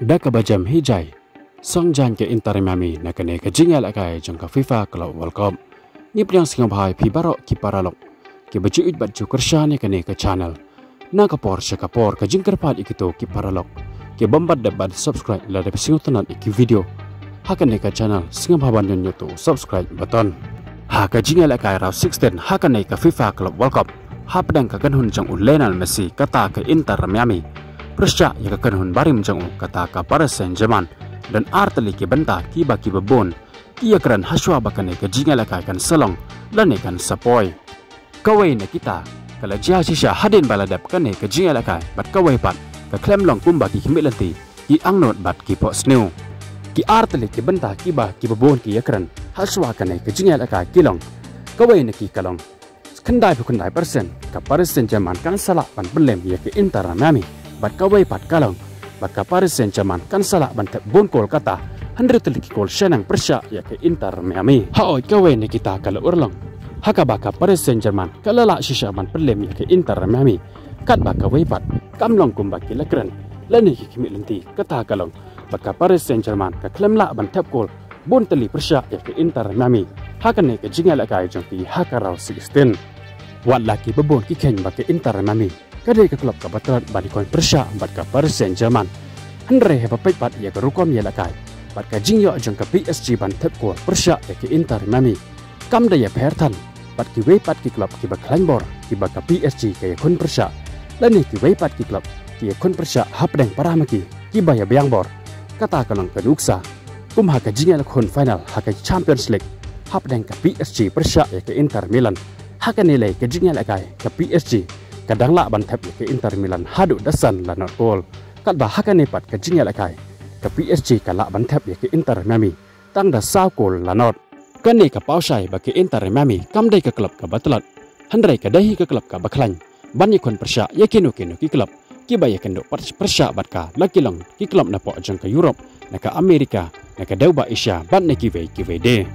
dak kabajam hijai song jan ke Inter Miami nakane ke jingal akai jangka FIFA Club World Cup ni priang singa bhai phi barok ki paralok ke baju ut bat jukersha ne kane ke channel na kapor shakapor ke jingkar pat ikito ki paralok ke bombat dapat subscribe la dapat singo tanat iki video hakane ke channel singa bhaban yon yoto subscribe button ha ke jingal akai raw 16 hakane ke FIFA Club World Cup hapdang ka kanhun jang Lionel Messi kata ke Inter Miami Persya ya ka kanhun barim jang kata ka Paris Saint-Germain dan arteli ke benta ki babon ki akran haswa bakane ke jingal akai kan selong dan ikan sapoy kawai na kita kala jia shisha hadin baladap kane ke jingal akai bat kawai pat ka klem long kumba ki himilanti ki angnot bat ki po snew ki arteli ke benta ki babon ki akran haswa kane ke jingal akai kilong kawai na ki kalong kendai persen ka Paris Saint-Germain kan salak ban belem ya ke Inter Miami bat kawai pat kalong bat ka Paris Saint-Germain kan salak ban tep bon kol kata 100 liki kol shenang Persya ya ke Inter Miami haoi kawai ne kita kala urlong haka baka Paris Saint-Germain kala la shisha ban belem ya ke Inter Miami kat baka kawai pat kamlong kumbaki lakran lani ki kimi lenti kata kalong bat ka Paris Saint-Germain ka klem la ban tep kol bon teli Persya ya ke Inter Miami haka ne ke jingal akai jongki haka raw 16 wat laki bebon ki keny bake Inter Miami kadai ke klub ka batrat bani kon Persya bat ka Paris Saint-Germain andre he papai pat ya ke rukom ya lakai bat ka jingyo jong ka PSG ban tep ko Persya ya ke Inter Miami kam da ya pertan bat ki wei pat ki klub ki ba kleinbor ki ba ka PSG ke kon Persya lani ki wei pat ki klub ki kon Persya hapdeng paramaki ki ba ya biangbor kata kalong keduksa ha ka jingel kon final ha ka Champions League hapdeng ka PSG Persya ya ke Inter Milan haka nilai ke jingal akai ke PSG kadang la ban tap ke Inter Milan hadu dasan la not goal kat ba haka ne pat ke jingal akai ke PSG ka la ban tap ke Inter Miami tang da sa goal la not kan ne ka pausai ba ke Inter Miami kam dai ke klub ka batlat handrai ka dahi ke klub ka baklan ban ni kon Persya ya keno ki klub ki ba ya kendo Persya bat ka lakilong ki klub na po jang ke Europe na ka Amerika na ka dauba Asia ban ne ki ve de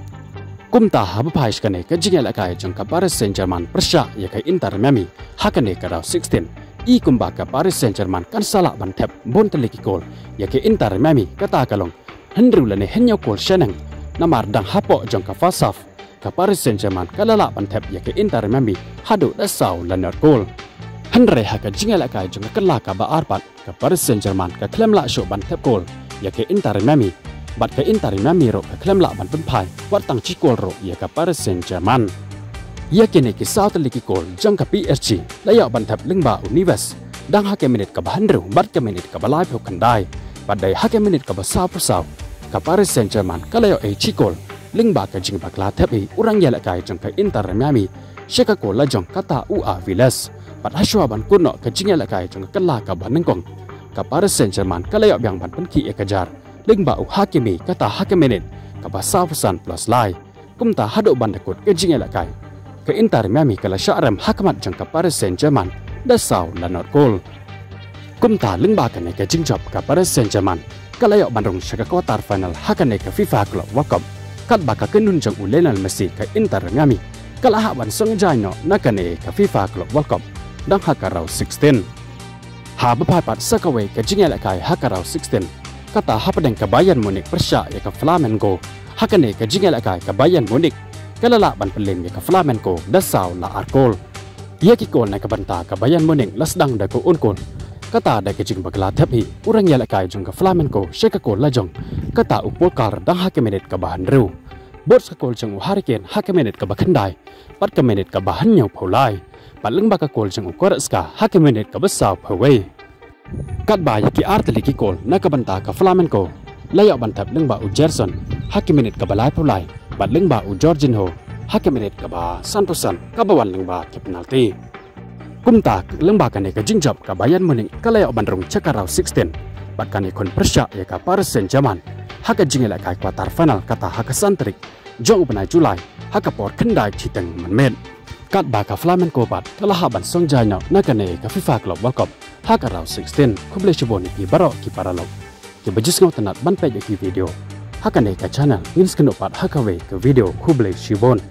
kumta haba pais kane ka jingal akai jong ka Paris Saint-Germain Persya ya ka Inter Miami hakane ka raw 16 i kumba ka Paris Saint-Germain kan sala ban tep bon teleki kol ya ka Inter Miami kata kalong hendru lane henyo kol shenang namar dang hapo jong ka fasaf ka Paris Saint-Germain kalala ban tep ya ka Inter Miami hadu dasaw lanot kol hendre ha ka jingal akai jong ka la ka ba arpat ka Paris Saint-Germain ka klem la sho ban tep kol ya ka Inter Miami bat ke Inter Miami ro ka klem la ban penpai wat tang cikol ro ya ka Paris Saint-Germain ya kene ki south liki kol jang ka PSG la ya ban thap lingba Unives dang ha ke minute ka bahandru bat ke minute ka balai pho kandai bat dai ha ke minute ka basaw ka Paris Saint-Germain ka la ya e cikol lingba ka jing bakla thap e urang ya la kai jang ka Inter Miami sheka kol la jong kata UA Villas bat haswa ban kuno ka jing ya la kai jang ka la ka banengkong ka Paris Saint-Germain ka la ya byang ban penki e kajar lingba u hakimi kata hakimenit ka basaw plus lai kumta hado bandakut ke jingela kai ke Inter Miami kala syarem hakamat jang ka Paris Saint-Germain dasaw lanot gol kumta lingba kane ke jingjop ka Paris Saint-Germain kala yok bandung syaka quarter final hakane ke FIFA Club World Cup kat baka kenun jang Lionel Messi ke Inter Miami kala hak ban song janyo nakane ke FIFA Club World Cup dang hakaraw 16 ha bapat sakawe ke jingela kai hakaraw 16 kata hapadeng ka Bayern Munich Persya ya ka Flamengo hakane ka jingal akai ka Bayern Munich kalala ban pelem ya ka Flamengo dasaw la arkol ya ki kol na ka banta ka Bayern Munich lasdang da ko unkol kata da ke jing bagla thapi urang ya la kai jong ka Flamengo sheka kol la jong kata upol kar dang hakemenet ka bahan ru bot ka kol jong Hurricane hakemenet ka bakhandai pat ka menet ka bahan nyau pholai paleng ba ka kol jong koraska hakemenet ka basaw phawai kat ba ya ki arteli ki kol na ka banta ka Flamengo layak bantap lengba u Gerson hakimenit ka balai pulai bat lengba u Jorginho hakimenit ka ba Santosan ka bawan lengba ke penalti kumta lengba kane ka jingjap ka Bayern Munich ka layak bandrung cekaraw 16 bat kane kon Persya ya ka Paris Saint-Germain haka jingela ka quarter final kata haka santrik jong benai Julai haka por kendai citeng menmet kat ba ka Flamengo bat telah haban song janyo nakane ka FIFA Club World Cup haka raw 16 kuble shiboni ki barok ki paralog ki bajis ngau tanat ban pe ki video haka ne ka channel ins kenopat haka we ke video kuble shibon